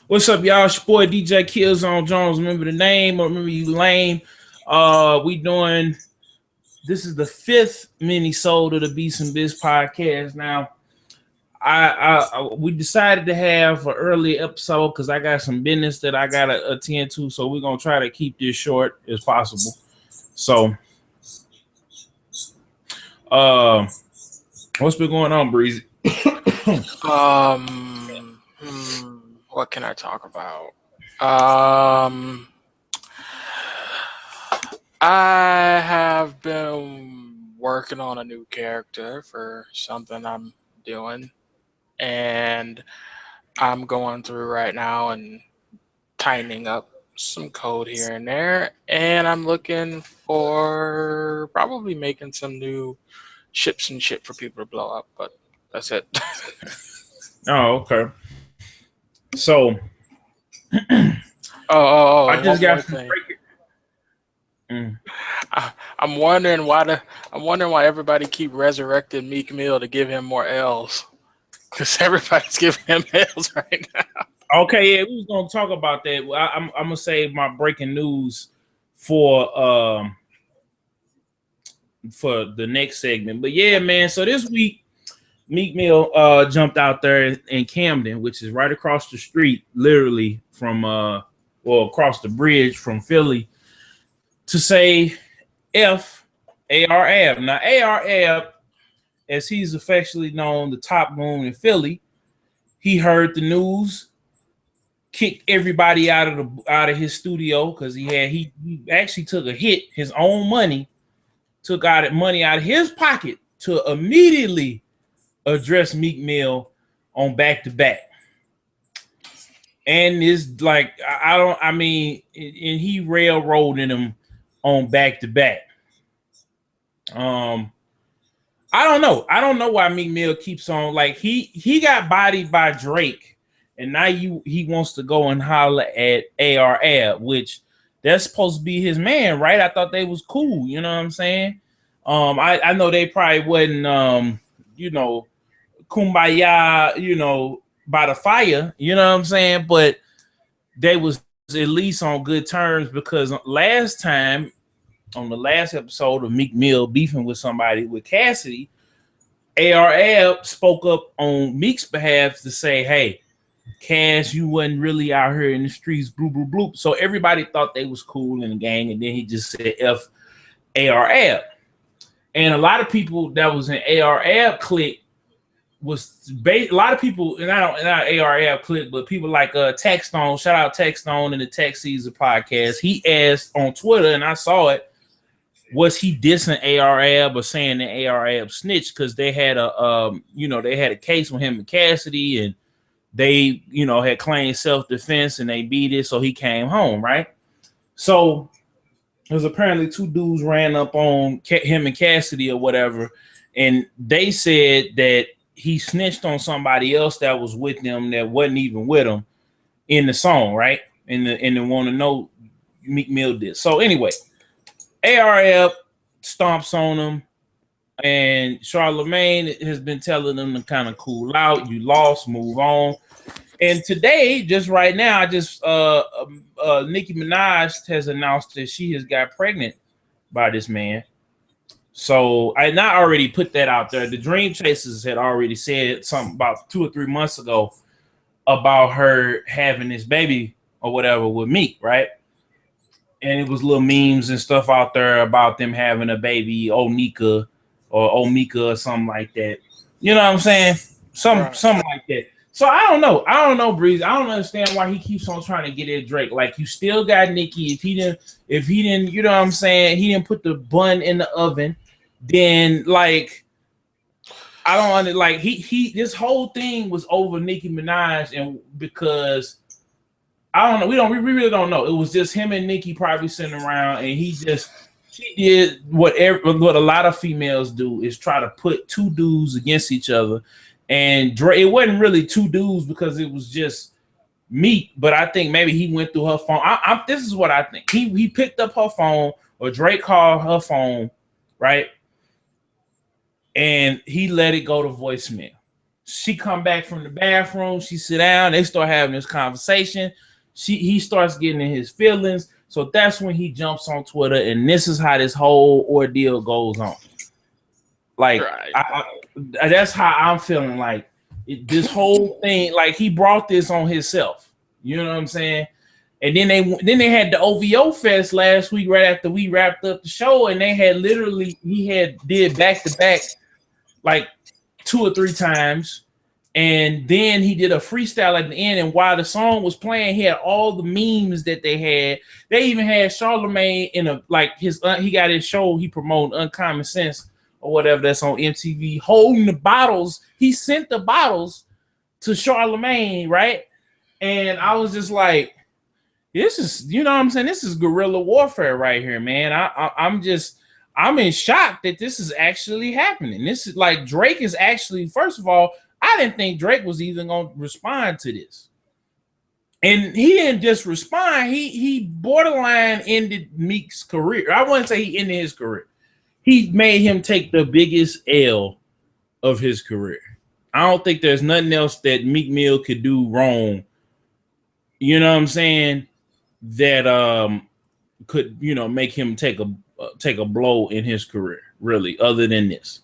What's up, y'all? It's your boy DJKillzownJones. Remember the name or remember you lame? We doing this is the 5th Minisode of the Beatz N Bitz Podcast. Now, we decided to have an early episode because I got some business that I gotta attend to, so we're gonna try to keep this short as possible. So, what's been going on, Breezy? What can I talk about? I have been working on a new character for something I'm doing, and I'm going through right now and tightening up some code here and there, and I'm looking for probably making some new ships and shit for people to blow up, but that's it. Oh, okay. So, I just got some I'm wondering why everybody keep resurrecting Meek Mill to give him more L's, because everybody's giving him L's right now. Okay, yeah, we was gonna talk about that. I'm gonna save my breaking news for the next segment. But yeah, man. So this week, Meek Mill jumped out there in Camden, which is right across the street, literally from across the bridge from Philly, to say F AR-Ab. Now AR-Ab, as he's affectionately known, the top goon in Philly, he heard the news, kicked everybody out of his studio because he actually took a hit, his own money, took money out of his pocket to immediately address Meek Mill on back-to-back. And it's like, and he railroading him on back-to-back. I don't know. I don't know why Meek Mill keeps on, like, he got bodied by Drake, and now he wants to go and holler at AR-Ab, which that's supposed to be his man, right? I thought they was cool, you know what I'm saying? I know they probably wasn't kumbaya, by the fire, you know what I'm saying? But they was at least on good terms, because last time on the last episode of Meek Mill beefing with somebody with Cassidy, AR-Ab spoke up on Meek's behalf to say, hey, Cass, you wasn't really out here in the streets, bloop, bloop, bloop. So everybody thought they was cool in the gang, and then he just said F AR-Ab. And a lot of people that was in AR-Ab clique was a lot of people, and not AR-Ab clique, but people like Techstone, shout out Techstone and the XIII podcast. He asked on Twitter, and I saw it, was he dissing AR-Ab or saying that AR-Ab snitched, because they had a case with him and Cassidy, and they had claimed self-defense and they beat it, so he came home, right? So there's apparently 2 dudes ran up on him and Cassidy or whatever, and they said that he snitched on somebody else that was with them that wasn't even with him in the song, right? And the want to know Meek Mill did. So anyway, AR-Ab stomps on him, and Charlemagne has been telling them to kind of cool out. You lost, move on. And today, just right now, Nicki Minaj has announced that she has got pregnant by this man. So I not already put that out there. The Dream Chasers had already said something about 2 or 3 months ago about her having this baby or whatever with Meek, right? And it was little memes and stuff out there about them having a baby, Onika or Omika or something like that. You know what I'm saying? Something like that. So I don't know, Breeze. I don't understand why he keeps on trying to get at Drake. Like, you still got Nicki. If he didn't, you know what I'm saying, he didn't put the bun in the oven, then like I don't like he this whole thing was over Nicki Minaj, and because I don't know, we really don't know. It was just him and Nicki probably sitting around, and she did what a lot of females do, is try to put 2 dudes against each other. And Drake, it wasn't really 2 dudes because it was just Meek, but I think maybe he went through her phone. This is what I think. He picked up her phone, or Drake called her phone, right? And he let it go to voicemail. She come back from the bathroom. She sit down. They start having this conversation. He starts getting in his feelings. So that's when he jumps on Twitter, and this is how this whole ordeal goes on. Like, right. That's how I'm feeling. Like this whole thing, like he brought this on himself. You know what I'm saying? And then they had the OVO Fest last week, right after we wrapped up the show, and they had did back to back like 2 or 3 times, and then he did a freestyle at the end. And while the song was playing, he had all the memes that they had. They even had Charlemagne in he got his show he promoted, Uncommon Sense or whatever, that's on MTV, holding the bottles. He sent the bottles to Charlemagne, right? And I was just like, this is, you know what I'm saying? This is guerrilla warfare right here, man. I'm in shock that this is actually happening. This is like Drake is actually, first of all, I didn't think Drake was even going to respond to this. And he didn't just respond. He borderline ended Meek's career. I wouldn't say he ended his career. He made him take the biggest L of his career. I don't think there's nothing else that Meek Mill could do wrong. You know what I'm saying? That could, you know, make him take a blow in his career, really, other than this.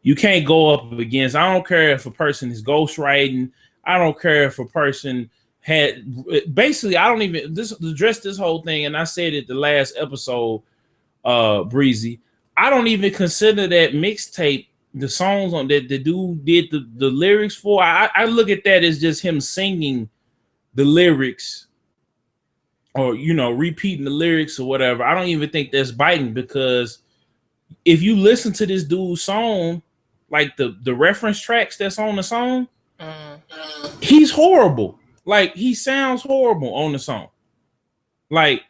You can't go up against, I don't care if a person is ghostwriting, I don't care if a person had, basically, I don't even, address this whole thing, and I said it the last episode, Breezy, I don't even consider that mixtape, the songs on that the dude did the lyrics for, I look at that as just him singing the lyrics, or, you know, repeating the lyrics or whatever. I don't even think that's biting, because if you listen to this dude's song, like the reference tracks that's on the song, he's horrible. Like, he sounds horrible on the song. Like,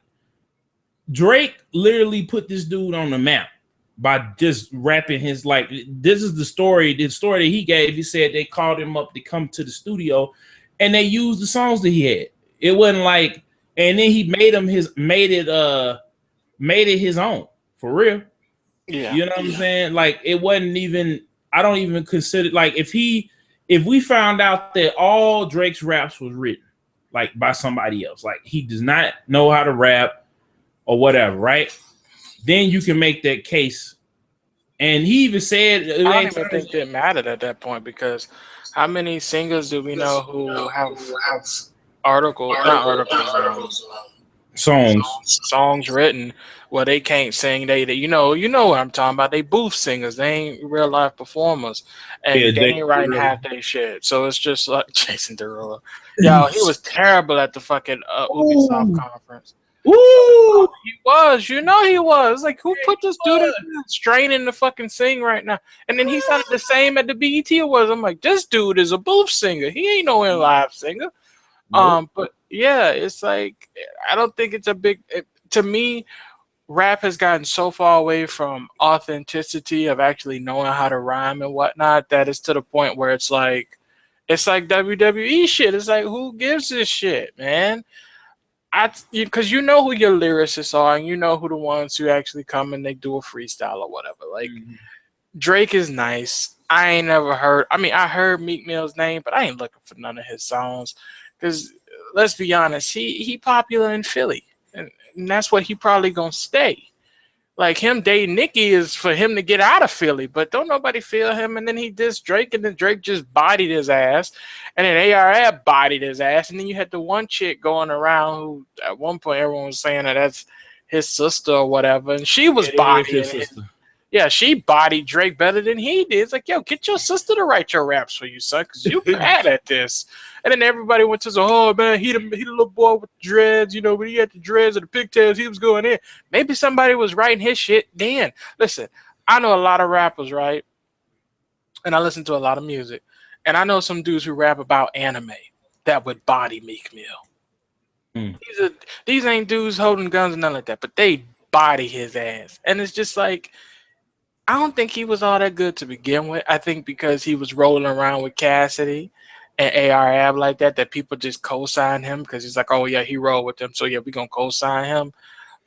Drake literally put this dude on the map by just rapping his, like, this is the story that he gave. He said they called him up to come to the studio and they used the songs that he had. It wasn't like, and then he made it his own, for real. Yeah. You know what I'm saying? Like, it wasn't even, I don't even consider, like, if we found out that all Drake's raps was written like by somebody else, like he does not know how to rap or whatever, right? Then you can make that case. And he even said, I don't even think it mattered at that point, because how many singers do we know who have songs written where they can't sing? They you know what I'm talking about. They booth singers. They ain't real life performers, and they ain't writing half their shit. So it's just like Jason Derulo. Yo, he was terrible at the fucking Ubisoft conference. Ooh, he was. You know he was. Like, who put this dude in straining to fucking sing right now? And then he sounded the same at the BET Awards. I'm like, this dude is a booth singer. He ain't no live singer. Nope. But yeah, it's like, I don't think it's a big, to me, rap has gotten so far away from authenticity of actually knowing how to rhyme and whatnot, that it's to the point where it's like WWE shit. It's like, who gives this shit, man? Because you know who your lyricists are, and you know who the ones who actually come and they do a freestyle or whatever. Like, Drake is nice. I ain't never heard, I heard Meek Mill's name, but I ain't looking for none of his songs. Because let's be honest, he popular in Philly, and that's what he probably gonna stay. Like, him dating Nicki is for him to get out of Philly, but don't nobody feel him. And then he dissed Drake, and then Drake just bodied his ass, and then ARF bodied his ass, and then you had the one chick going around who at one point everyone was saying that that's his sister or whatever, and she was bodying his sister. Yeah, she bodied Drake better than he did. It's like, yo, get your sister to write your raps for you, son, because you bad at this. And then everybody went to, oh, man, he the little boy with the dreads, you know, when he had the dreads and the pigtails, he was going in. Maybe somebody was writing his shit then. Listen, I know a lot of rappers, right? And I listen to a lot of music. And I know some dudes who rap about anime that would body Meek Mill. These ain't dudes holding guns and nothing like that, but they body his ass. And it's just like, I don't think he was all that good to begin with. I think because he was rolling around with Cassidy and ARF like that people just co-sign him because he's like, oh, yeah, he rolled with them. So, yeah, we're going to co-sign him.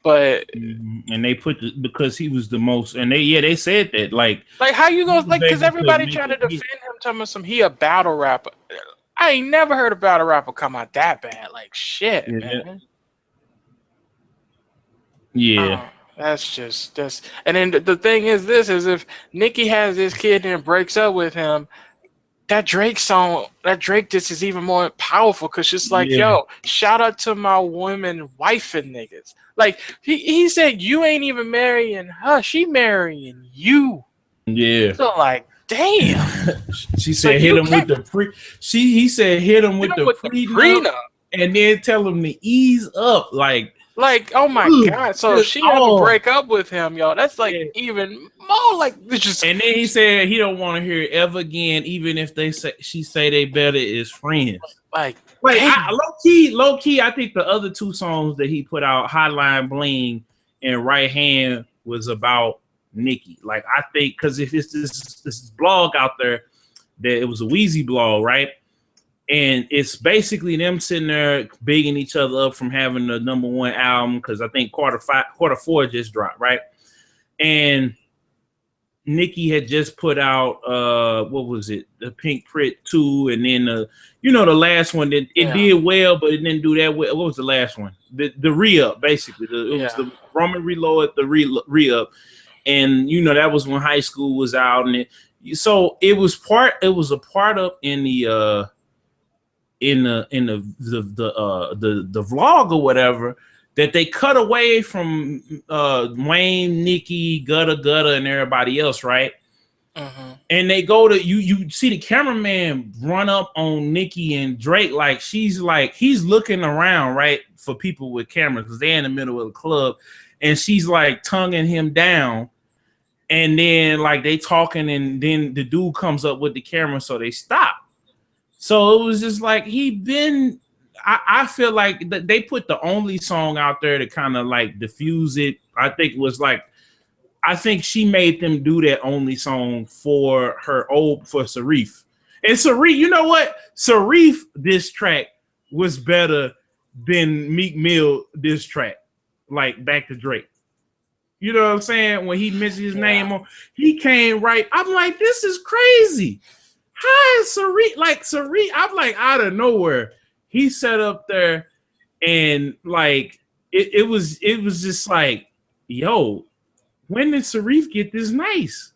But and they put because he was the most, and they said that like how you gonna because everybody trying to defend him, telling me he a battle rapper. I ain't never heard a battle rapper come out that bad. Like shit, man. Yeah. That's just this. And then the thing is, if Nicki has this kid and breaks up with him, that Drake song, that Drake diss is even more powerful because she's like, yo, shout out to my women wifing niggas. Like he said, you ain't even marrying her, she marrying you. Yeah. So like, damn. She said hit him with the pre. He said hit him with the prenup, and then tell him to ease up. Like, oh my god! So if she ever break up with him, yo, that's like even more like just. And then he said he don't want to hear it ever again, even if she say they better as friends. Like low key, I think the other two songs that he put out, Hotline Bling and Right Hand, was about Nicki. Like I think because if it's this blog out there, that it was a Wheezy blog, right? And it's basically them sitting there bigging each other up from having the #1 album because I think quarter four just dropped, right? And Nicki had just put out what was it? The Pink Prit 2, and then the last one that it did well, but it didn't do that well. What was the last one? The re-up, basically. It was the Roman Reload, the re-up, and that was when High School was out, and so it was a part of in the vlog or whatever that they cut away from Wayne, Nicki, Gutta, and everybody else, right? And they go to you see the cameraman run up on Nicki and Drake like he's looking around, right, for people with cameras because they're in the middle of the club, and she's like tonguing him down, and then like they talking, and then the dude comes up with the camera, so they stop. So it was just like I feel like they put the only song out there to kind of like diffuse it. I think she made them do that only song for Sarif. And Sarif, you know what? Sarif diss track was better than Meek Mill diss track, like Back to Drake. You know what I'm saying? When he mentioned his name he came right. I'm like, this is crazy. How is Sarif? I'm like out of nowhere. He sat up there and like it was just like, yo, when did Sarif get this nice?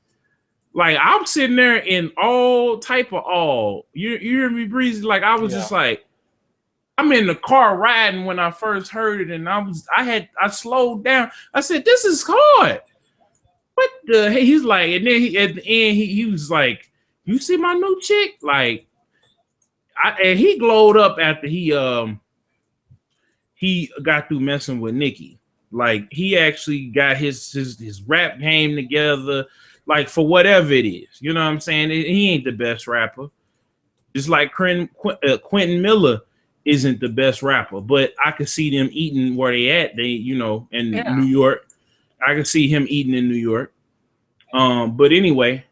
Like I'm sitting there in all type of awe. You hear me, Breezy? Like I was just like, I'm in the car riding when I first heard it, and I slowed down. I said, this is hard. What the heck? He's like, and then at the end he was like, you see my new chick? Like, and he glowed up after he got through messing with Nicki. Like, he actually got his rap game together, like, for whatever it is. You know what I'm saying? He ain't the best rapper. Just like Quentin Miller isn't the best rapper, but I could see them eating where they at. In New York. I can see him eating in New York. But anyway.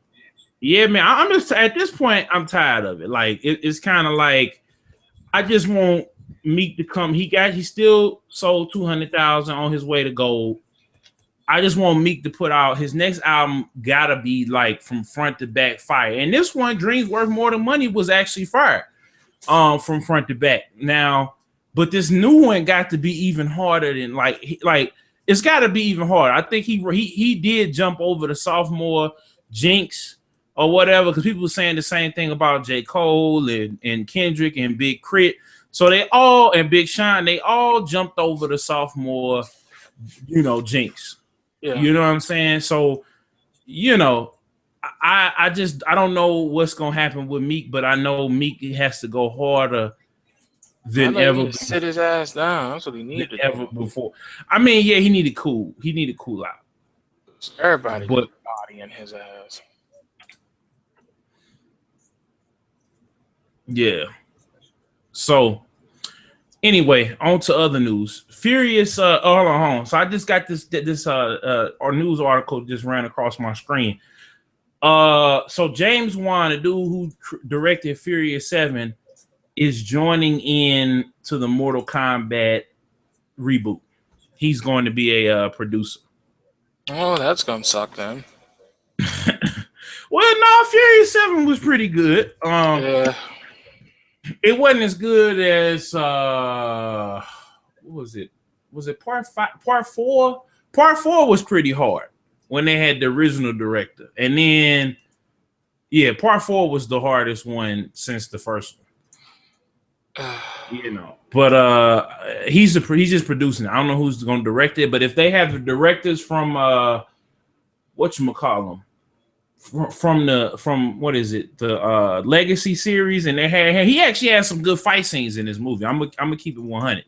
Yeah, man, I'm just at this point, I'm tired of it. Like, it's kind of like I just want Meek to come. He still sold 200,000 on his way to gold. I just want Meek to put out his next album. Gotta be like from front to back fire. And this one, Dreams Worth More Than Money, was actually fire, from front to back. Now, but this new one got to be even harder than like it's got to be even harder. I think he did jump over the sophomore Jinx or whatever, because people were saying the same thing about J. Cole and Kendrick and Big Crit. So and Big Sean, they all jumped over the sophomore, Jinx. Yeah. You know what I'm saying? So, I don't know what's gonna happen with Meek, but I know Meek has to go harder than ever. Sit his ass down. That's what he needed ever before. I mean, yeah, he needed to cool. He needed to cool out. Everybody but body in his ass. Yeah. So anyway, on to other news. Furious. Hold on. So I just got this our news article just ran across my screen. So James Wan, the dude who directed Furious 7, is joining in to the Mortal Kombat reboot. he's going to be a producer. Oh, that's gonna suck then. Well, no, Furious 7 was pretty good. Yeah. It wasn't as good as what was it? Was it part 5? Part 4? Part 4 was pretty hard when they had the original director, and then part 4 was the hardest one since the first one. But he's just producing it. I don't know who's going to direct it, but if they have the directors from whatchamacallem, from what is it, the Legacy series, and he actually has some good fight scenes in this movie. I'm gonna keep it 100,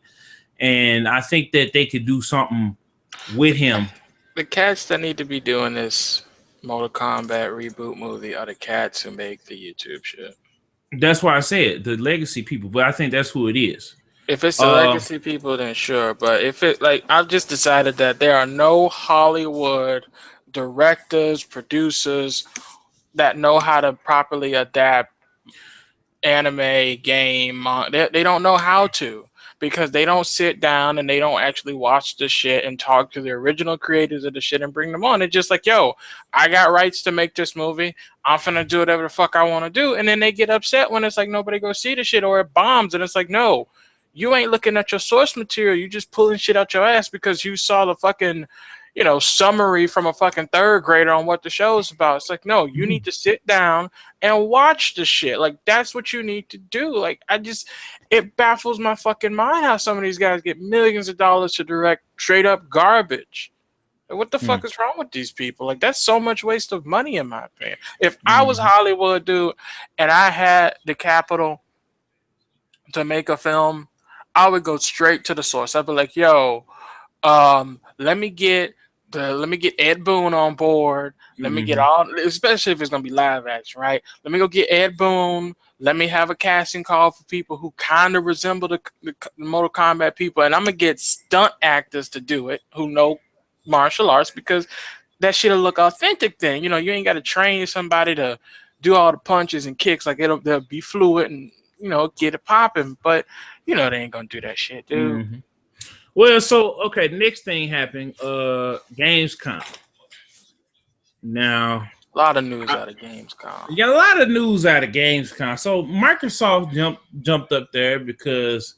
and I think that they could do something with him. The cats that need to be doing this Mortal Kombat reboot movie are the cats who make the YouTube shit. That's why I said the Legacy people, but I think that's who it is. If it's the Legacy people, then sure. But if it I've just decided that there are no Hollywood directors, producers that know how to properly adapt anime, game. They don't know how to, because they don't sit down and they don't actually watch the shit and talk to the original creators of the shit and bring them on. It's just like, yo, I got rights to make this movie. I'm finna do whatever the fuck I want to do. And then they get upset when it's like nobody go see the shit, or it bombs. And it's like, no, you ain't looking at your source material. You just pulling shit out your ass because you saw the fucking, summary from a fucking third grader on what the show is about. It's like, no, you need to sit down and watch the shit. Like, that's what you need to do. Like, it baffles my fucking mind how some of these guys get millions of dollars to direct straight up garbage. Like, what the fuck is wrong with these people? Like, that's so much waste of money, in my opinion. If I was Hollywood, dude, and I had the capital to make a film, I would go straight to the source. I'd be like, yo, let me get Ed Boon on board. Let me get all, especially if it's gonna be live action, right? Let me go get Ed Boon. Let me have a casting call for people who kind of resemble the Mortal Kombat people, and I'm gonna get stunt actors to do it who know martial arts, because that shit'll look authentic. Then you ain't got to train somebody to do all the punches and kicks. Like they'll be fluid and get it popping. But they ain't gonna do that shit, dude. Well, so okay, next thing happened, Gamescom. Now, a lot of news out of Gamescom. Yeah, a lot of news out of Gamescom. So Microsoft jumped up there because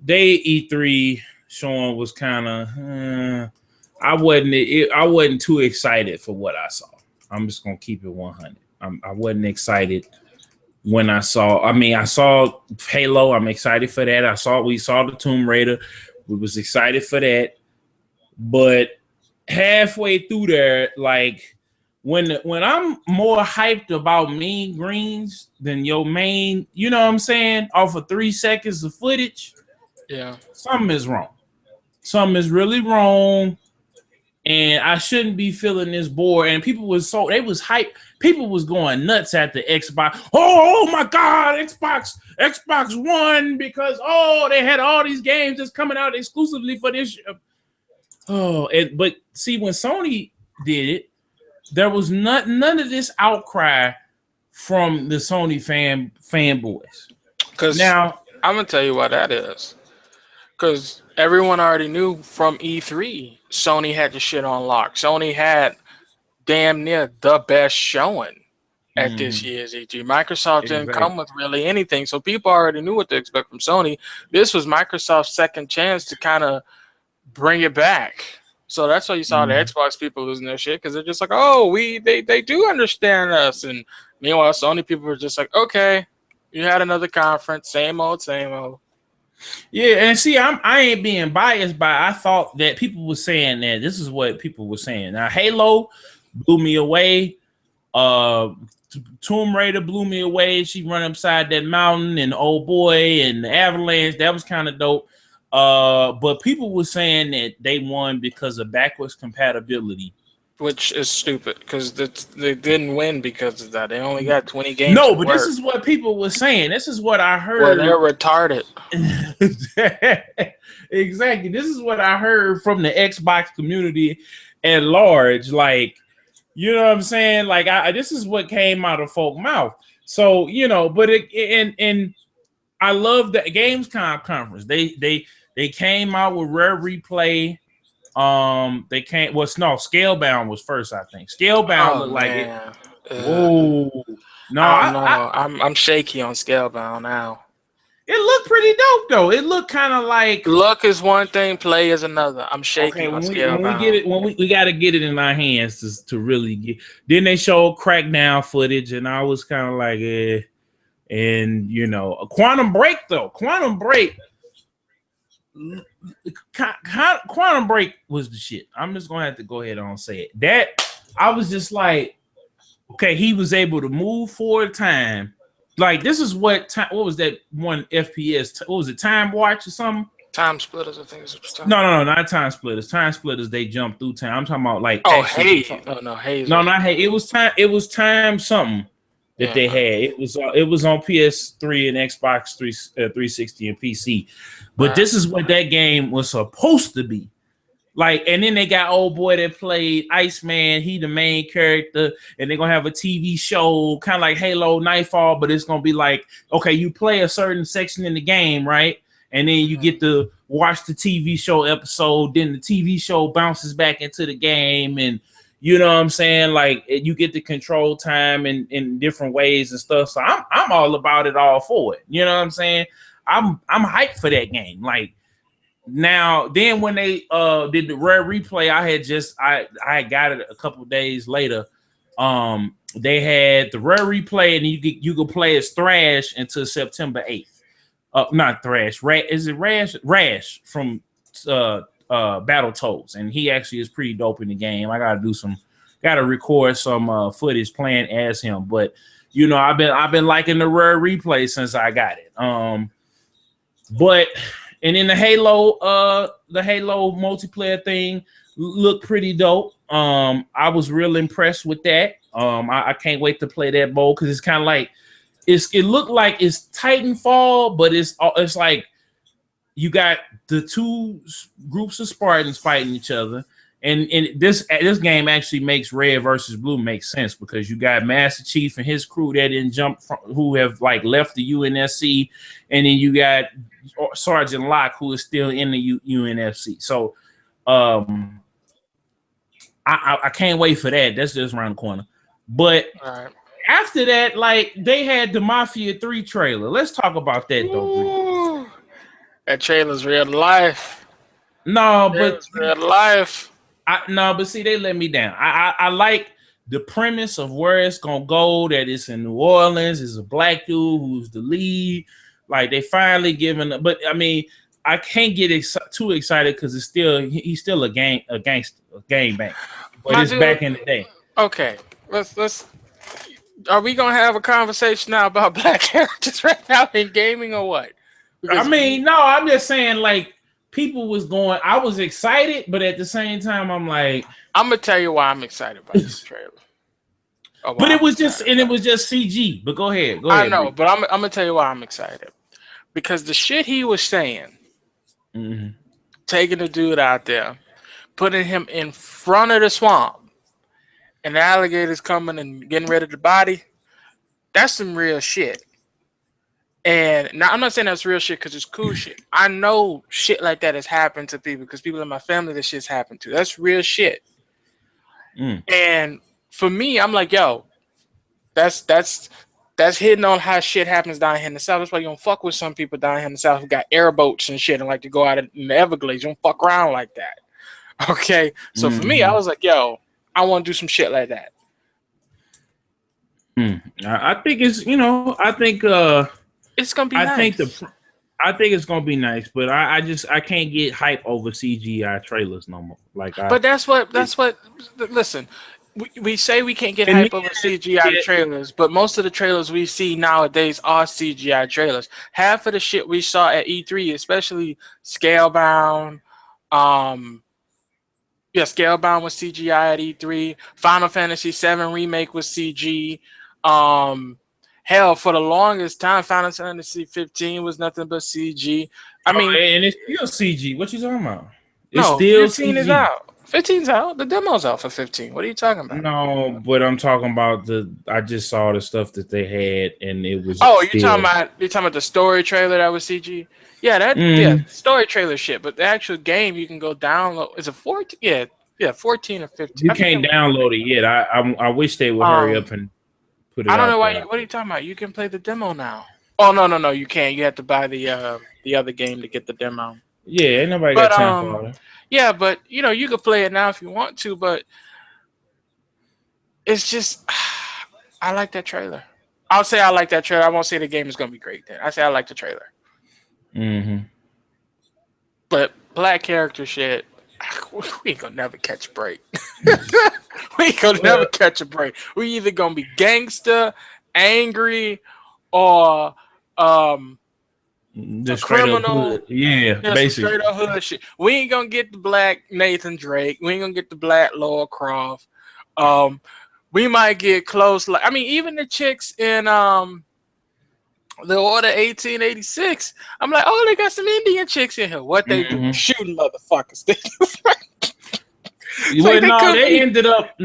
they E3 showing was kind of I wasn't too excited for what I saw. I'm just gonna keep it 100. I wasn't excited when I saw. I saw Halo. I'm excited for that. We saw the Tomb Raider. We was excited for that, but halfway through there, like when I'm more hyped about Mean Greens than your main, you know what I'm saying, off of 3 seconds of footage, something is wrong. Something is really wrong, and I shouldn't be feeling this bored. And people was hyped. People was going nuts at the Xbox. Oh my God, Xbox One, because they had all these games that's coming out exclusively for this. But see, when Sony did it, there was none of this outcry from the Sony fanboys. Because now I'm gonna tell you why that is. Because everyone already knew from E3, Sony had the shit on lock. Sony had damn near the best showing at this year's E3. Microsoft didn't come with really anything, so people already knew what to expect from Sony. This was Microsoft's second chance to kind of bring it back. So that's why you saw the Xbox people losing their shit, because they're just like, they do understand us. And meanwhile, Sony people were just like, okay, you had another conference, same old. Yeah, and see, I ain't being biased, but I thought that people were saying that this is what people were saying. Now, Halo blew me away. Tomb Raider blew me away. She run upside that mountain, and oh boy, and the avalanche, that was kind of dope. But people were saying that they won because of backwards compatibility, which is stupid, because they didn't win because of that. They only got 20 games. No, but this is what people were saying. This is what I heard. Well, they're retarded. Exactly. This is what I heard from the Xbox community at large. Like, you know what I'm saying? Like, this is what came out of folk mouth. So, but and I love the Gamescom conference. They came out with Rare Replay. They can't. Scalebound was first, I think. Scalebound looked like it. Whoa. No, I don't know. I'm shaky on Scalebound now. It looked pretty dope though. It looked kind of like luck is one thing, play is another. I'm shaking on Scalebound. When we get it, we got to get it in our hands to really get. Then they showed Crackdown footage, and I was kind of like, eh. And you know, a Quantum Break was the shit. I'm just gonna have to go ahead and say it. That I was just like, okay, he was able to move forward time. Like this is what was that one FPS? What was it? Time Watch or something? Time Splitters, I think it's No, not Time Splitters. Time Splitters, they jump through time. I'm talking about like Haze. Oh no, Haze. No, not Haze. It was time something that they had. It was on PS3 and Xbox 360 and PC. But this is what that game was supposed to be. Like, and then they got old boy that played Iceman. He the main character, and they're gonna have a TV show, kind of like Halo Nightfall, but it's gonna be like, okay, you play a certain section in the game, right? And then you get to watch the TV show episode. Then the TV show bounces back into the game, and you know what I'm saying? Like, you get to control time in different ways and stuff. So I'm all about it, all for it. You know what I'm saying? I'm hyped for that game. Like. Now, then when they did the rare replay, I got it a couple of days later. They had the rare replay, and you could play as Thrash until September 8th. Not Thrash, is it Rash from Battletoads, and he actually is pretty dope in the game. I gotta record some footage playing as him, but you know, I've been liking the rare replay since I got it. But. And then the Halo multiplayer thing looked pretty dope. I was real impressed with that. I can't wait to play that bowl because it's kind of like it looked like it's Titanfall, but it's like you got the two groups of Spartans fighting each other. And this game actually makes Red versus Blue make sense because you got Master Chief and his crew that didn't jump from, who have like left the UNSC, and then you got Sergeant Locke who is still in the UNSC. So I can't wait for that. That's just around the corner. But after that, like they had the Mafia 3 trailer. Let's talk about that though. That trailer's real life. No, but real life. But see, they let me down. I like the premise of where it's gonna go. That it's in New Orleans. It's a black dude who's the lead. Like they finally given, but I mean, I can't get too excited because he's still a gangster, a gangbang. But it's back in the day. Okay, let's. Are we gonna have a conversation now about black characters right now in gaming or what? Because I mean, no, I'm just saying like. People was going. I was excited, but at the same time, I'm like, I'm gonna tell you why I'm excited about this trailer. But it was just CG. But go ahead. I know, but I'm gonna tell you why I'm excited because the shit he was saying, taking the dude out there, putting him in front of the swamp, and the alligators coming and getting rid of the body. That's some real shit. And now I'm not saying that's real shit because it's cool shit. I know shit like that has happened to people because people in my family that shit's happened to. That's real shit. And for me, I'm like, yo, that's hitting on how shit happens down here in the South. That's why you don't fuck with some people down here in the South who got airboats and shit and like to go out in the Everglades. You don't fuck around like that. Okay. So for me, I was like, yo, I want to do some shit like that. I think it's, I think it's gonna be nice. I think it's gonna be nice, but I can't get hype over CGI trailers no more. But that's what. Listen, we say we can't get hype over CGI trailers, but most of the trailers we see nowadays are CGI trailers. Half of the shit we saw at E3, especially Scalebound, Scalebound was CGI at E3. Final Fantasy VII Remake was CG. Hell, for the longest time, Final Fantasy 15 was nothing but CG. I mean, and it's still CG. What you talking about? It's still 15 CG. Is out. 15's out. The demo's out for 15. What are you talking about? No, but I'm talking about I just saw the stuff that they had, and it was. Oh, you're talking about the story trailer that was CG? Yeah, story trailer shit. But the actual game you can go download. Is it 14? Yeah, 14 or 15. You can't download it yet. I wish they would hurry up and put it. I don't know why. What are you talking about? You can play the demo now. Oh no, you can't. You have to buy the other game to get the demo. Yeah, ain't nobody got time for all that. Yeah, but you can play it now if you want to, but it's just I like that trailer. I'll say I like that trailer. I won't say the game is gonna be great then. I say I like the trailer. Mm-hmm. But black character shit, we ain't gonna never catch a break. We ain't gonna never catch a break. We either gonna be gangster, angry, or the criminal, basically straight up hood shit. We ain't gonna get the black Nathan Drake. We ain't gonna get the black Laura Croft. We might get close. Like even the chicks in the Order 1886. I'm like, oh, they got some Indian chicks in here. What they do? Shooting motherfuckers. They ended up.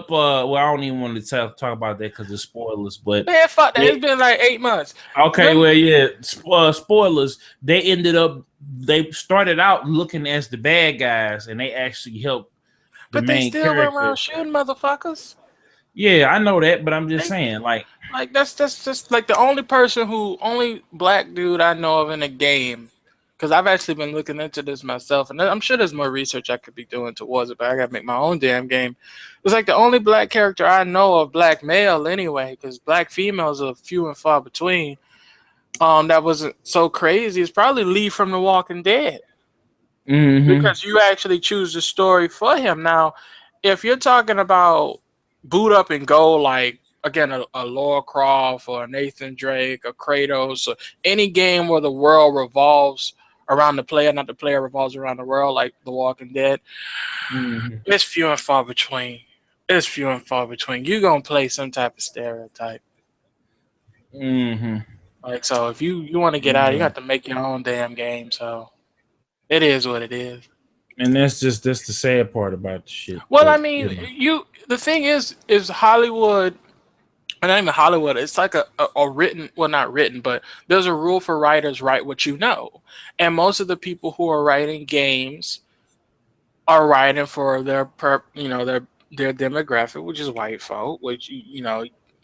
Well, I don't even want to talk about that because it's spoilers. But man, fuck that. It's been like 8 months. Okay, well, yeah. Spoilers. They ended up. They started out looking as the bad guys, and they actually helped. But they still went around shooting motherfuckers. Yeah, I know that, but I'm just saying, like that's just like the only black dude I know of in a game. Because I've actually been looking into this myself, and I'm sure there's more research I could be doing towards it, but I got to make my own damn game. It's like the only black character I know of, black male anyway, because black females are few and far between, that wasn't so crazy. It's probably Lee from The Walking Dead. Mm-hmm. Because you actually choose the story for him. Now, if you're talking about boot up and go, like, again, a Laura Croft or a Nathan Drake or Kratos, or any game where the world revolves around the player, not the player revolves around the world, like The Walking Dead. Mm-hmm. It's few and far between. You're going to play some type of stereotype. Mm-hmm. Like, so if you want to get out, you have to make your own damn game. So it is what it is. And that's the sad part about the shit. Well, the thing is Hollywood, and not even Hollywood, it's like a written, well, not written, but there's a rule for writers: write what you know. And most of the people who are writing games are writing for their demographic, which is white folk, which,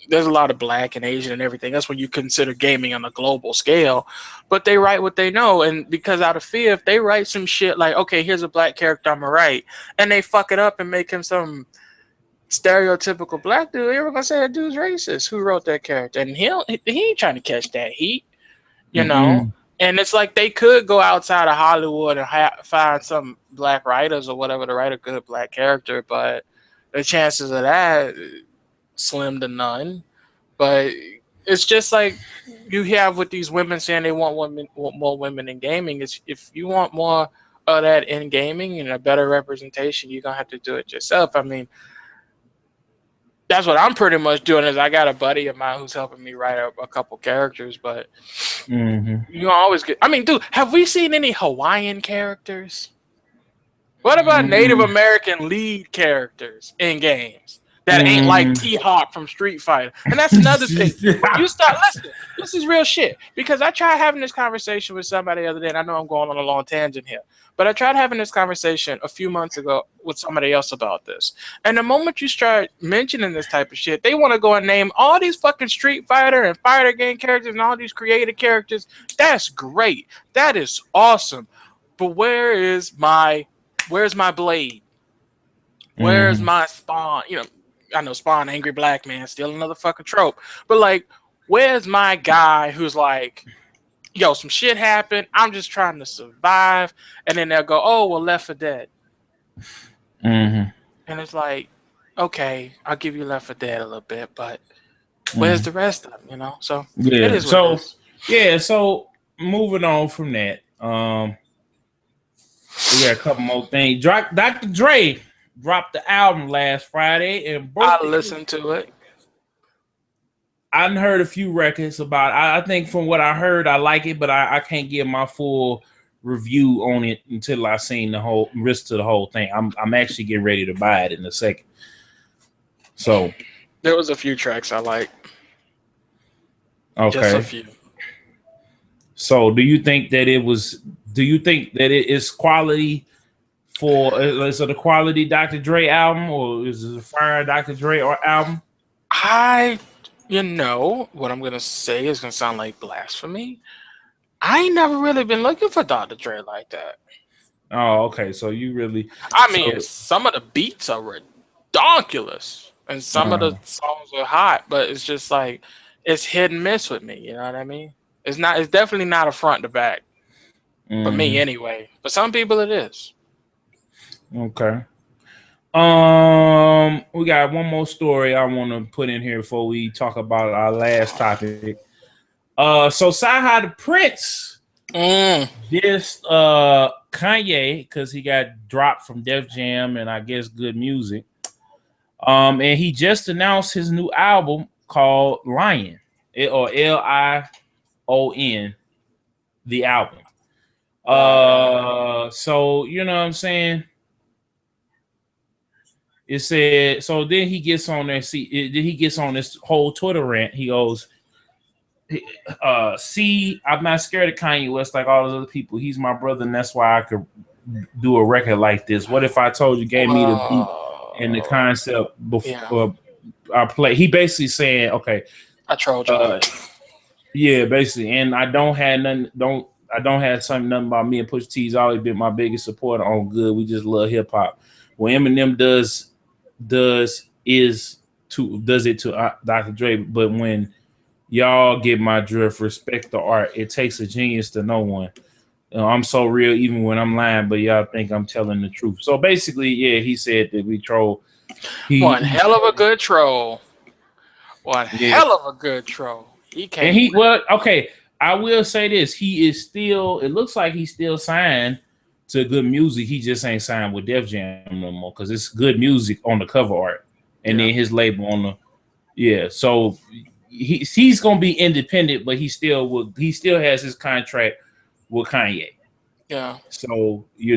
there's a lot of black and Asian and everything. That's when you consider gaming on a global scale. But they write what they know. And because out of fear, if they write some shit like, okay, here's a black character I'm going to write, and they fuck it up and make him some stereotypical black dude, you're gonna say that dude's racist. Who wrote that character? And he ain't trying to catch that heat, know. And it's like they could go outside of Hollywood and find some black writers or whatever to write a good black character, but the chances of that slim to none. But it's just like you have with these women saying they want more women in gaming. Is if you want more of that in gaming and a better representation, you're gonna have to do it yourself. That's what I'm pretty much doing. Is I got a buddy of mine who's helping me write a couple characters, but you always get. Dude, have we seen any Hawaiian characters? What about Native American lead characters in games that ain't like T-Hawk from Street Fighter? And that's another thing. You start listening. This is real shit. Because I tried having this conversation with somebody the other day, and I know I'm going on a long tangent here, but I tried having this conversation a few months ago with somebody else about this. And the moment you start mentioning this type of shit, they want to go and name all these fucking Street Fighter and fighter game characters and all these creative characters. That's great. That is awesome. But where's my Blade? Where's my Spawn? I know Spawn, angry black man, still another fucking trope. But like, where's my guy who's like, yo, some shit happened, I'm just trying to survive, and then they'll go, oh, well, Left 4 Dead. And it's like, okay, I'll give you Left 4 Dead a little bit, but where's the rest of them, So it is what it is. So moving on from that, we got a couple more things. Dr. Dre dropped the album last Friday, and I listened to it. I heard a few records about it. I think from what I heard, I like it, but I can't give my full review on it until I seen the whole rest of the whole thing. I'm actually getting ready to buy it in a second. So there was a few tracks I like. Okay. Just a few. So do you think that it is quality for is it a quality Dr. Dre album or is it a fire Dr. Dre album? What I'm gonna say is gonna sound like blasphemy. I ain't never really been looking for Dr. Dre like that. Oh, okay. So you really some of the beats are ridiculous and some of the songs are hot, but it's just like it's hit and miss with me, you know what I mean? It's definitely not a front to back. For me anyway. For some people it is. Okay. We got one more story I want to put in here before we talk about our last topic. So Sci-Hi the Prince dissed Kanye because he got dropped from Def Jam and I guess Good Music. And he just announced his new album called Lion, or Lion, the album. So you know what I'm saying? It said so. Then he gets on there. He gets on this whole Twitter rant. He goes, I'm not scared of Kanye West like all those other people. He's my brother, and that's why I could do a record like this. What if I told you, gave me the beat and the concept before I play? He basically saying, okay, I trolled you. Yeah, basically, and I don't have nothing about me and Pusha T's always been my biggest supporter on Good. We just love hip hop. What Eminem does it to Dr. Dre, but when y'all get my drift, respect the art. It takes a genius to know one. I'm so real even when I'm lying, but y'all think I'm telling the truth. So basically, yeah, he said that we troll. One hell of a good troll. Hell of a good troll. Okay. I will say this. He is still, it looks like he's still signed to Good Music. He just ain't signed with Def Jam no more because it's Good Music on the cover art. And then his label on the, so he's gonna be independent, but he still has his contract with Kanye. Yeah. So we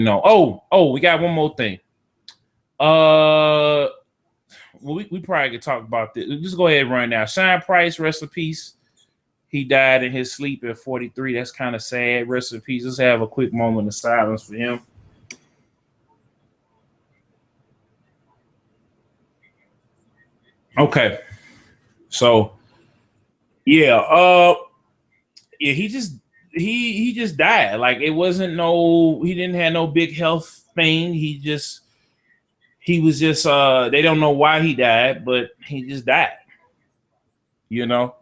got one more thing. We probably could talk about this. Just go ahead and run now. Shine Price, rest in peace. He died in his sleep at 43. That's kind of sad. Rest in peace. Let's have a quick moment of silence for him. Okay. So he just died. Like it wasn't he didn't have no big health thing. He was just they don't know why he died, but he just died. You know?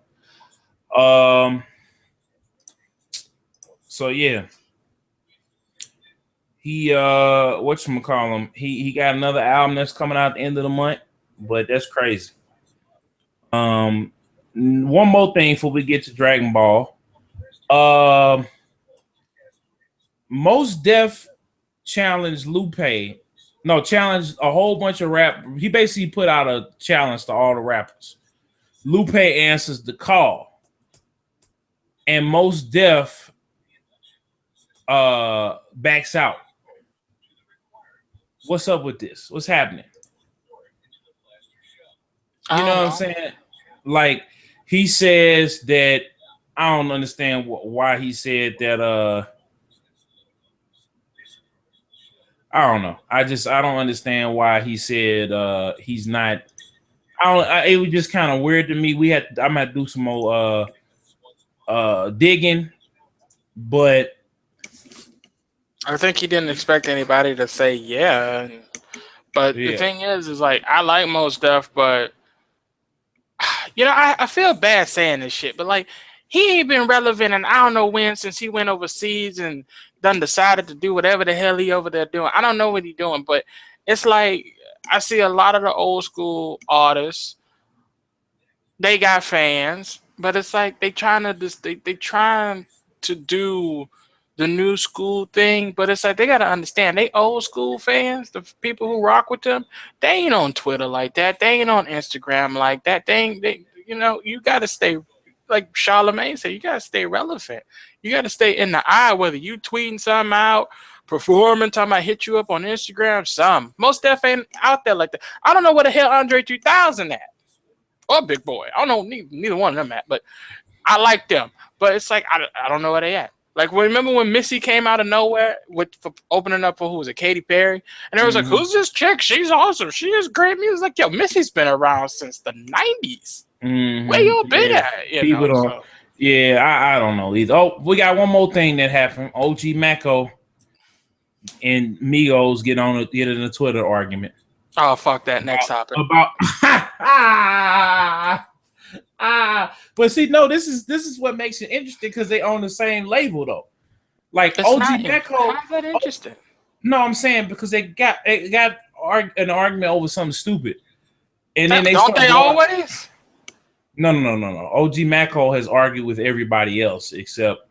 So yeah. He whatchamacallem, he got another album that's coming out at the end of the month, but that's crazy. One more thing before we get to Dragon Ball. Mos Def challenged challenged a whole bunch of rap. He basically put out a challenge to all the rappers. Lupe answers the call, and Mos Def backs out. What's up with this? What's happening? You know what I'm saying? Like he says that I don't understand why he said that. I don't know. I don't understand why he said he's not. It was just kind of weird to me. I might do some more digging, but I think he didn't expect anybody to say yeah. But the thing is like I like Mos Def, but I feel bad saying this shit, but like he ain't been relevant and I don't know when since he went overseas and done decided to do whatever the hell he over there doing. I don't know what he doing, but it's like I see a lot of the old school artists. They got fans, but it's like they trying to do the new school thing, but it's like they gotta understand they old school fans, the people who rock with them, they ain't on Twitter like that, they ain't on Instagram like that. You gotta stay, like Charlamagne said, you gotta stay relevant. You got to stay in the eye, whether you tweeting something out, performing, talking about hit you up on Instagram, some. Most Def ain't out there like that. I don't know where the hell Andre 3000 at. Or Big Boy. I don't know neither one of them at, but I like them. But it's like, I don't know where they at. Like, remember when Missy came out of nowhere for opening up for, who was it, Katy Perry? And it was like, who's this chick? She's awesome. She is great music. Like, yo, Missy's been around since the 90s. Where y'all been at? People don't. Yeah, I don't know either. Oh, we got one more thing that happened. OG Mako and Migos get in a Twitter argument. Oh, fuck that. Next topic. But see, no, this is what makes it interesting because they own the same label though. Like it's OG Mako. How's that interesting? No, I'm saying because they got an argument over something stupid, and then don't they always? No. OG Mako has argued with everybody else except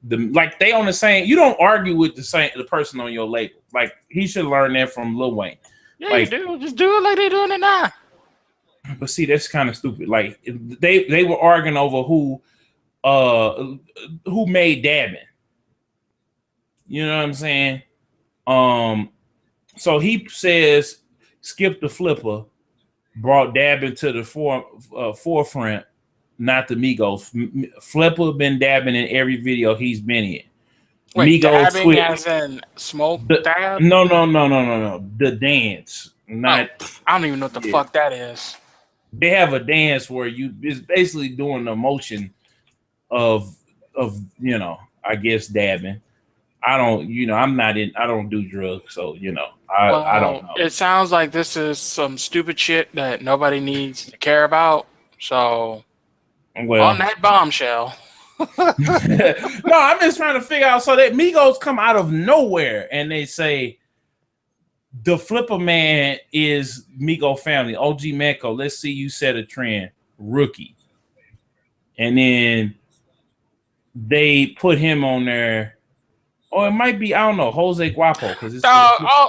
they on the same. You don't argue with the person on your label. Like he should learn that from Lil Wayne. Yeah, like, you do. Just do it like they doing it now. But see, that's kind of stupid. Like they were arguing over who made dabbing. You know what I'm saying? So he says Skip the Flipper brought dabbing to the forefront, not the Migos. Flipper been dabbing in every video he's been in. Wait, Migos dabbing as in smoke dab? No. The dance. Not. I don't even know what the fuck that is. They have a dance where it's basically doing the motion of I guess dabbing. I don't do drugs, so I don't know. It sounds like this is some stupid shit that nobody needs to care about. So on that bombshell. No, I'm just trying to figure out so that Migos come out of nowhere and they say the Flipper Man is Migo family. OG Mako, let's see you set a trend. Rookie. And then they put him on there. Or it might be, I don't know, Jose Guapo.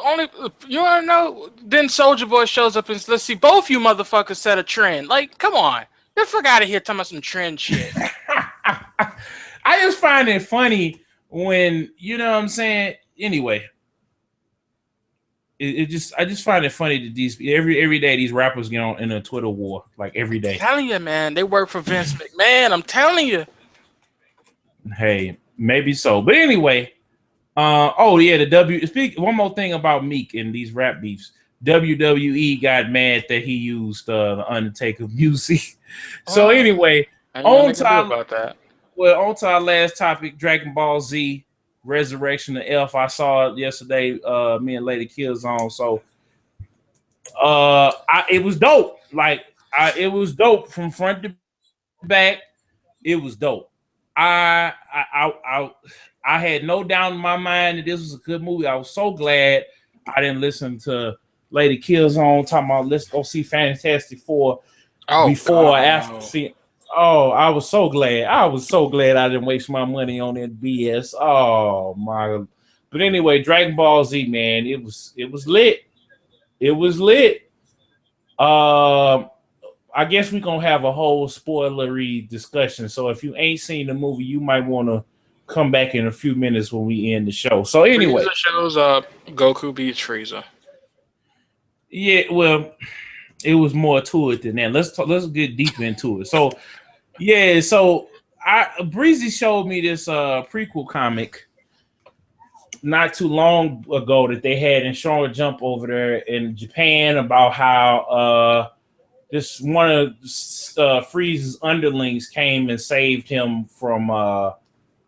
Only you want to know? Then Soulja Boy shows up and let's see, both you motherfuckers set a trend. Like, come on. Get the fuck out of here talking about some trend shit. I just find it funny when, you know what I'm saying? Anyway. I just find it funny that every day these rappers get on in a Twitter war, like every day. I'm telling you, man, they work for Vince McMahon. I'm telling you. Hey, maybe so, but anyway, one more thing about Meek and these rap beefs. WWE got mad that he used the Undertaker music. So anyway, on to our last topic, Dragon Ball Z. Resurrection of F. I saw it yesterday. Me and Lady Killzown. So, it was dope. It was dope from front to back. It was dope. I had no doubt in my mind that this was a good movie. I was so glad I didn't listen to Lady Killzown talking about let's go see Fantastic Four before or after seeing. Oh, I was so glad. I didn't waste my money on that BS. Oh my! But anyway, Dragon Ball Z, man, it was lit. It was lit. I guess we're gonna have a whole spoilery discussion. So if you ain't seen the movie, you might want to come back in a few minutes when we end the show. So anyway, Frieza shows up. Goku beats Frieza. Yeah, well, it was more to it than that. Let's get deeper into it. So. Yeah, so Breezy showed me this prequel comic not too long ago that they had in Shonen Jump over there in Japan about how this one of Frieza's underlings came and saved him from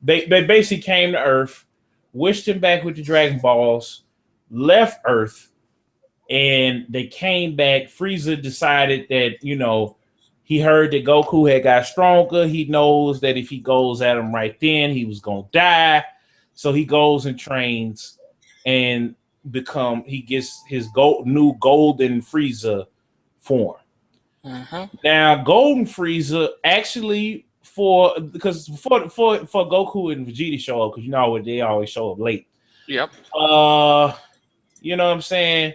they basically came to Earth, wished him back with the Dragon Balls, left Earth, and they came back. Frieza decided that, he heard that Goku had got stronger. He knows that if he goes at him right then, he was going to die. So he goes and trains and he gets his new golden Frieza form. Now, golden Frieza actually because for Goku and Vegeta show up, because they always show up late. Yep. You know what I'm saying?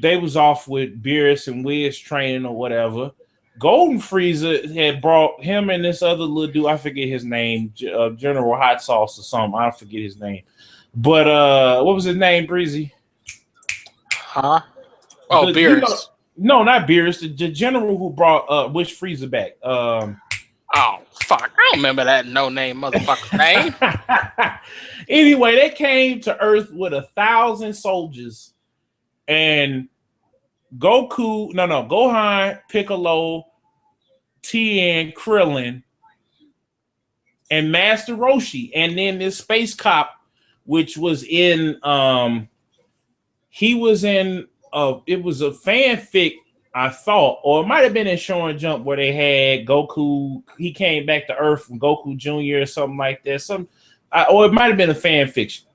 They was off with Beerus and Wiz training or whatever. Golden Frieza had brought him and this other little dude, I forget his name, General Hot Sauce or something. I forget his name. But what was his name, Breezy? Huh? Oh, Beerus. No, not Beerus. The general who brought Wish Frieza back. Oh, fuck. I don't remember that no-name motherfucker's name. Anyway, they came to Earth with 1,000 soldiers. And Gohan, Piccolo, Tien, Krillin, and Master Roshi. And then this space cop, which was in he was in it was a fanfic, I thought, or it might have been in Shonen Jump where they had Goku. He came back to Earth from Goku Jr. or something like that. Or it might have been a fan fiction.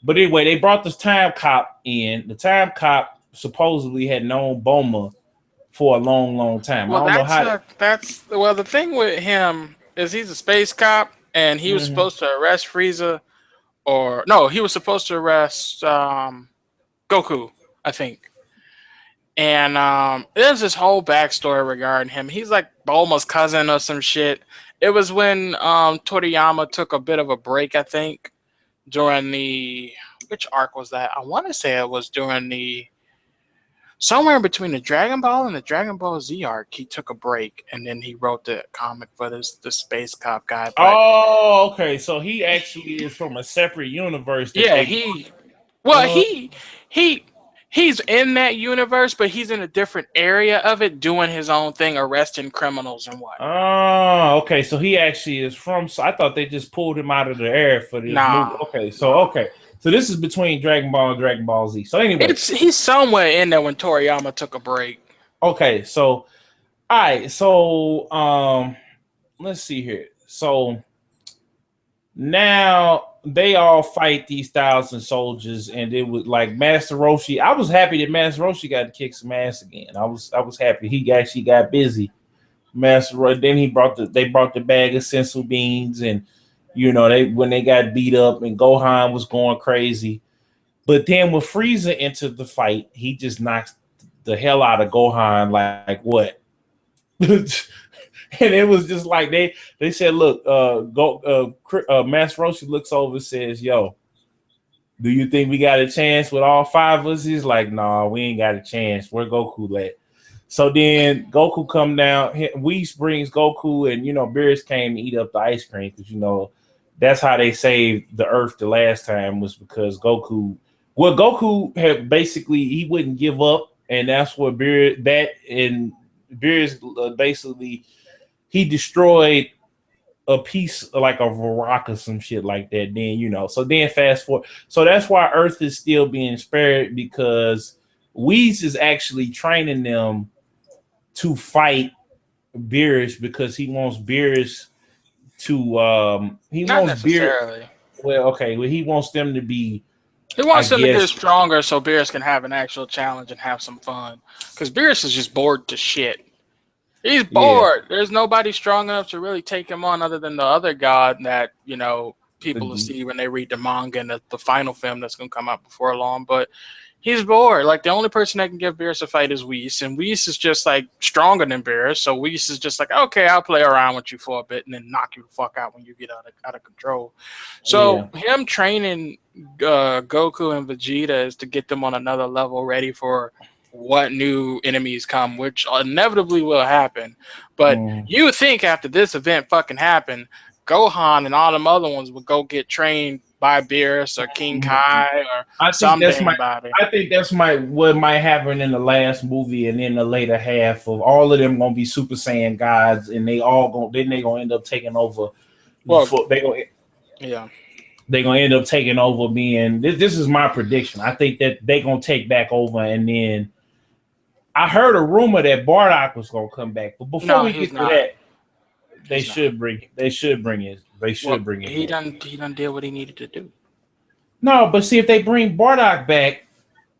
But anyway, they brought this time cop in. The time cop supposedly had known Bulma for a long, long time. Well, I don't know how. The thing with him is he's a space cop, and he was supposed to arrest Frieza, he was supposed to arrest Goku, I think. And there's this whole backstory regarding him. He's like Bulma's cousin or some shit. It was when Toriyama took a bit of a break, I think, during which arc was that? I want to say it was during somewhere in between the Dragon Ball and the Dragon Ball Z arc. He took a break, and then he wrote the comic for the space cop guy. Oh, okay. So he actually is from a separate universe. Yeah, He's in that universe, but he's in a different area of it, doing his own thing, arresting criminals and what. Oh, okay. So he actually is from. So I thought they just pulled him out of the air for this movie. Okay, so this is between Dragon Ball and Dragon Ball Z. So anyway, he's somewhere in there when Toriyama took a break. Okay, so all right, so let's see here. So now they all fight these 1,000 soldiers, and it was like Master Roshi. I was happy that Master Roshi got to kick some ass again. I was happy he actually got busy. Master Roshi. Then they brought the bag of sensu beans, and when they got beat up, and Gohan was going crazy. But then when Frieza entered the fight, he just knocked the hell out of Gohan. Like what? And it was just like they said, look, Master Roshi looks over and says, yo, do you think we got a chance with all 5 of us? He's like, nah, we ain't got a chance. Where Goku at? So then Goku come down. Whis brings Goku, and Beerus came to eat up the ice cream because that's how they saved the Earth the last time, was because Goku had basically, he wouldn't give up, and that's what Beerus basically, he destroyed a piece like a rock or some shit like that. Then so then fast forward, so that's why Earth is still being spared, because Whis is actually training them to fight Beerus, because he wants Beerus to he wants them to be. He wants them to get stronger so Beerus can have an actual challenge and have some fun. Because Beerus is just bored to shit. He's bored. Yeah. There's nobody strong enough to really take him on other than the other god that, people will see when they read the manga and the final film that's going to come out before long. But he's bored. Like, the only person that can give Beerus a fight is Whis. And Whis is just, like, stronger than Beerus. So Whis is just like, okay, I'll play around with you for a bit and then knock you the fuck out when you get out of control. So him training Goku and Vegeta is to get them on another level, ready for what new enemies come, which inevitably will happen. But you would think after this event fucking happened, Gohan and all them other ones would go get trained by Beerus or King Kai or something. I think that's what might happen in the last movie, and in the later half of all of them gonna be Super Saiyan gods, and they gonna end up taking over. They're gonna end up taking over being. This is my prediction. I think that they gonna take back over, and then I heard a rumor that Bardock was gonna come back, but before we get to that, they should bring it. He done did what he needed to do. No, but see, if they bring Bardock back,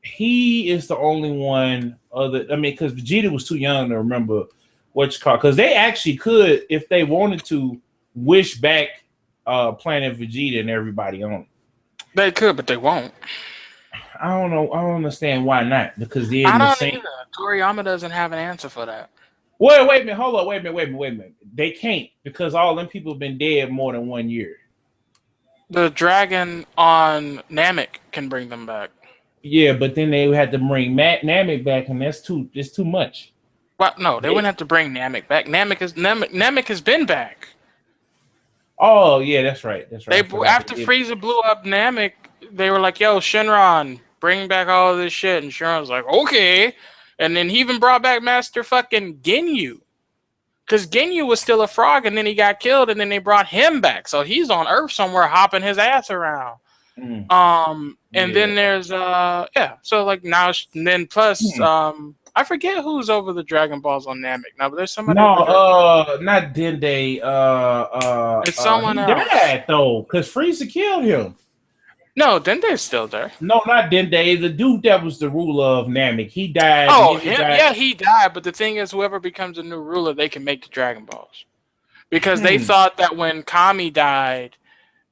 he is the only one because Vegeta was too young to remember what you call. Because they actually could, if they wanted to, wish back Planet Vegeta and everybody on it. They could, but they won't. I don't know. I don't understand why not. Because I don't either. Toriyama doesn't have an answer for that. Wait a minute. Hold on. Wait a minute. They can't because all them people have been dead more than 1 year. The dragon on Namek can bring them back. Yeah, but then they had to bring Namek back, and it's too much. Well, no, they wouldn't have to bring Namek back. Namek has been back. Oh yeah, that's right. After Frieza blew up Namek, they were like, "Yo, Shenron, bring back all of this shit," and Shenron's like, "Okay." And then he even brought back Master fucking Ginyu. Because Ginyu was still a frog, and then he got killed, and then they brought him back. So he's on Earth somewhere hopping his ass around. And then there's so like now, and then plus I forget who's over the Dragon Balls on Namek now, but there's somebody. No, not Dende. It's someone else. He died though, because Frieza killed him. No, Dende's still there. No, not Dende. The dude that was the ruler of Namek. He died. Oh, yeah, he died. But the thing is, whoever becomes a new ruler, they can make the Dragon Balls. Because they thought that when Kami died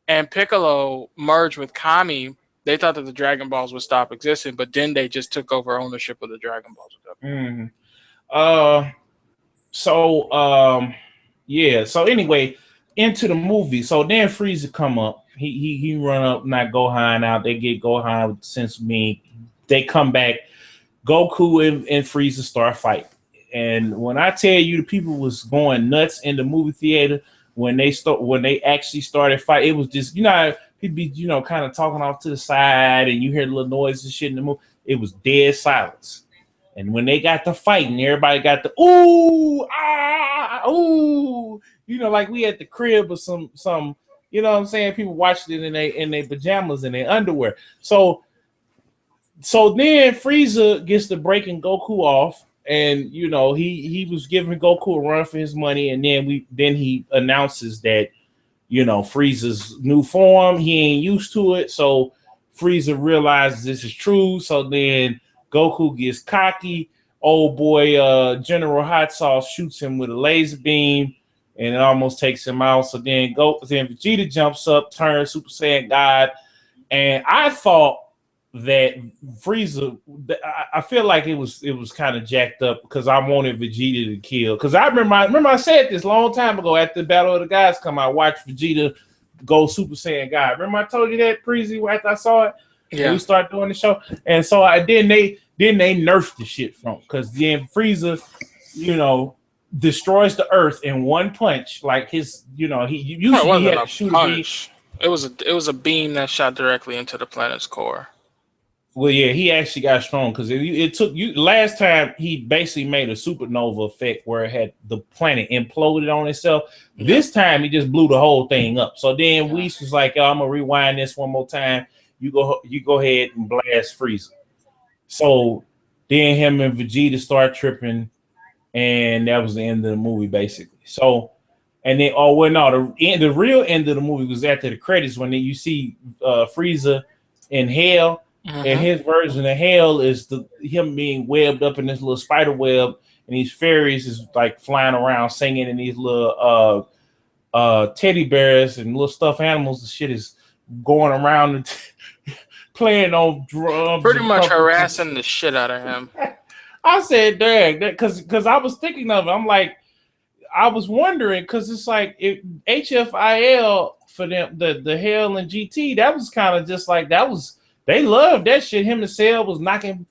and Piccolo merged with Kami, they thought that the Dragon Balls would stop existing. But Dende just took over ownership of the Dragon Balls. So anyway, into the movie. So then Frieza come up. He run up, knock Gohan out. They get Gohan with sense being. They come back. Goku and Frieza start fighting. And when I tell you the people was going nuts in the movie theater when they actually started fighting, it was just people be kind of talking off to the side and you hear little noises and shit in the movie. It was dead silence. And when they got to fighting, everybody got the ooh, ah, ooh, like we at the crib or some. You know what I'm saying? People watched it in their pajamas and their underwear. So then Frieza gets to breaking Goku off, and he was giving Goku a run for his money, and then he announces that Frieza's new form, he ain't used to it. So Frieza realizes this is true. So then Goku gets cocky. Old boy General Hot Sauce shoots him with a laser beam. And it almost takes him out. So then Vegeta jumps up, turns Super Saiyan God. And I thought that Frieza, I feel like it was kind of jacked up because I wanted Vegeta to kill. Because I remember I said this long time ago after the Battle of the Gods come out, I watched Vegeta go Super Saiyan God. Remember I told you that, Breezy, after I saw it? Yeah. We started doing the show. And so then they nerfed the shit from because then Frieza, destroys the Earth in one punch. Like his, he usually had to shoot a beam. It was a beam that shot directly into the planet's core. Well, yeah, he actually got strong because it took you last time. He basically made a supernova effect where it had the planet imploded on itself. Yeah. This time he just blew the whole thing up. So then Whis was like, "I'm gonna rewind this one more time. You go ahead and blast Frieza." So then him and Vegeta start tripping. And that was the end of the movie, basically. So, and then, the real end of the movie was after the credits when you see Frieza in hell, and his version of hell is him being webbed up in this little spider web, and these fairies is like flying around singing, and these little teddy bears and little stuffed animals. The shit is going around and playing on drums, pretty much harassing the shit out of him. I said, dang, because I was thinking of it. I'm like, I was wondering because it's like HFIL for them, the Hell and GT. That was kind of just like they loved that shit. Him and Cell was whacking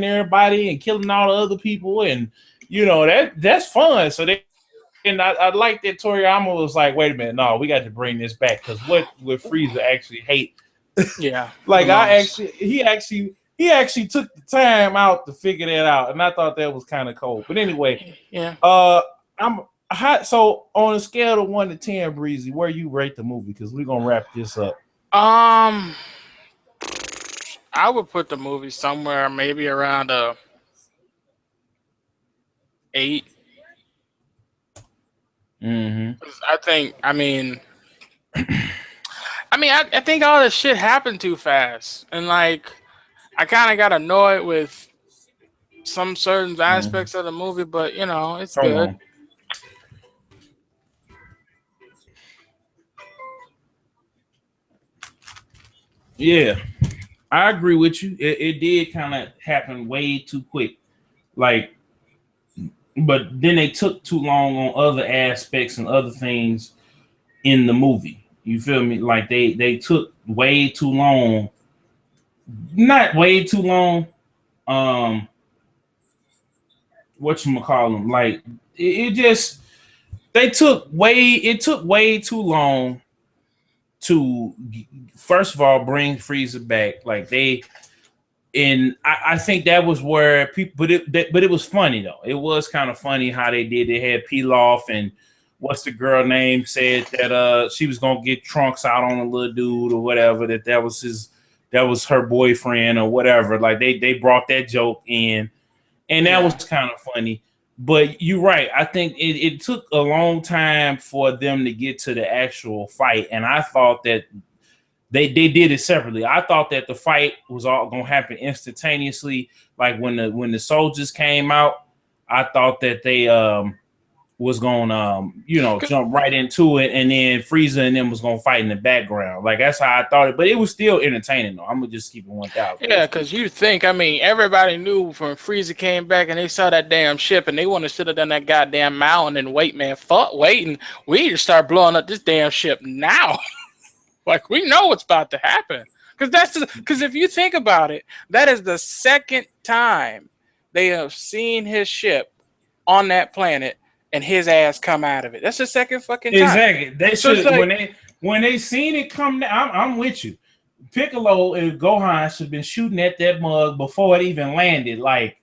everybody and killing all the other people, and that's fun. So I like that Toriyama was like, wait a minute, no, we got to bring this back because what would Frieza actually hate? Yeah, like he actually took the time out to figure that out, and I thought that was kind of cool. But anyway, yeah. I'm hot. So on a scale of 1 to 10, Breezy, where you rate the movie? Because we're gonna wrap this up. I would put the movie somewhere maybe around a 8. I think all this shit happened too fast, and like I kind of got annoyed with some certain aspects of the movie, but it's good. Yeah, I agree with you. It did kind of happen way too quick. Like but then they took too long on other aspects and other things in the movie. You feel me? Like they took way too long. Not way too long. Whatchamacallem, like it just it took way too long to first of all bring Frieza back. Like I think that was where people, but it was funny though. It was kind of funny how they did. They had Pilaf and what's the girl name said that she was gonna get Trunks out on a little dude or whatever, that was her boyfriend or whatever. Like they brought that joke in. And that was kind of funny. But you're right. I think it took a long time for them to get to the actual fight. And I thought that they did it separately. I thought that the fight was all going to happen instantaneously. Like when the soldiers came out, I thought that they was going to, jump right into it. And then Frieza and them was going to fight in the background. Like, that's how I thought it. But it was still entertaining, though. I'm going to just keep it 1,000. Yeah, because you think, everybody knew when Frieza came back and they saw that damn ship and they want to sit down that goddamn mountain and wait, man. Fuck waiting. We need to start blowing up this damn ship now. Like, we know what's about to happen. Because if you think about it, that is the second time they have seen his ship on that planet and his ass come out of it. That's the second fucking time. Exactly. They should when they seen it come down. I'm with you. Piccolo and Gohan should have been shooting at that mug before it even landed. Like,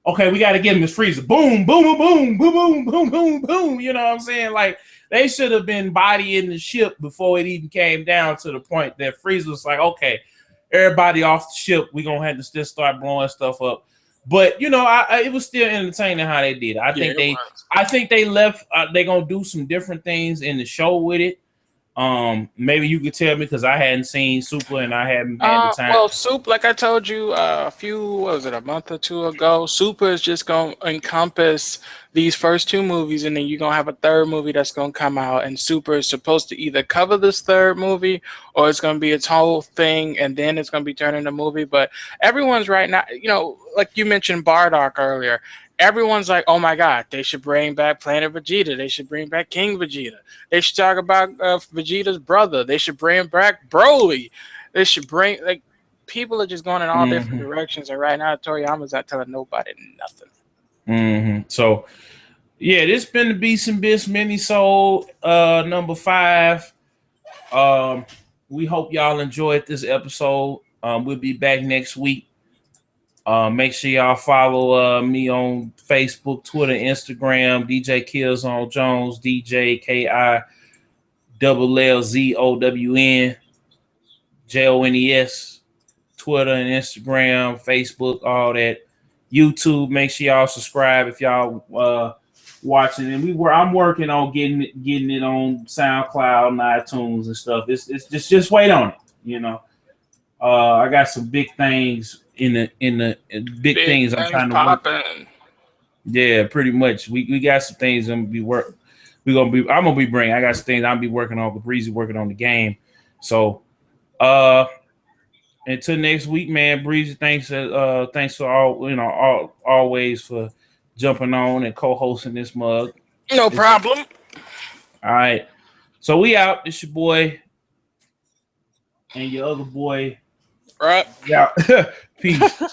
okay, we got to get him his freezer. Boom, boom, boom, boom, boom, boom, boom, boom. You know what I'm saying? Like, they should have been bodying the ship before it even came down to the point that Frieza was like, okay, everybody off the ship. We're going to have to just start blowing stuff up. But it was still entertaining how they did. I think they left. They're gonna do some different things in the show with it. Maybe you could tell me because I hadn't seen Super and I haven't had the time. Well, Super, like I told you a month or two ago, Super is just gonna encompass these first two movies, and then you're gonna have a third movie that's gonna come out, and Super is supposed to either cover this third movie or it's gonna be its whole thing, and then it's gonna be turned into a movie. But everyone's right now, like you mentioned Bardock earlier. Everyone's like, oh my God, they should bring back Planet Vegeta. They should bring back King Vegeta. They should talk about Vegeta's brother. They should bring back Broly. They should bring, people are just going in all different directions. And right now, Toriyama's not telling nobody nothing. Mm-hmm. So, yeah, this been the Beatz N Bitz Minisode number 5. We hope y'all enjoyed this episode. We'll be back next week. Make sure y'all follow me on Facebook, Twitter, Instagram, DJKillzownJones, DJKillzown, Twitter and Instagram, Facebook, all that. YouTube, make sure y'all subscribe if y'all watching. And I'm working on getting it on SoundCloud and iTunes and stuff. It's just wait on it, I got some big things in the big things I'm trying to work. Yeah, pretty much. We got some things I'm gonna be bringing. I got some things I'll be working on with Breezy, working on the game. So until next week, man. Breezy, thanks for all always for jumping on and co-hosting this mug. No problem. All right. So we out. It's your boy and your other boy. Right. Yeah. Peace.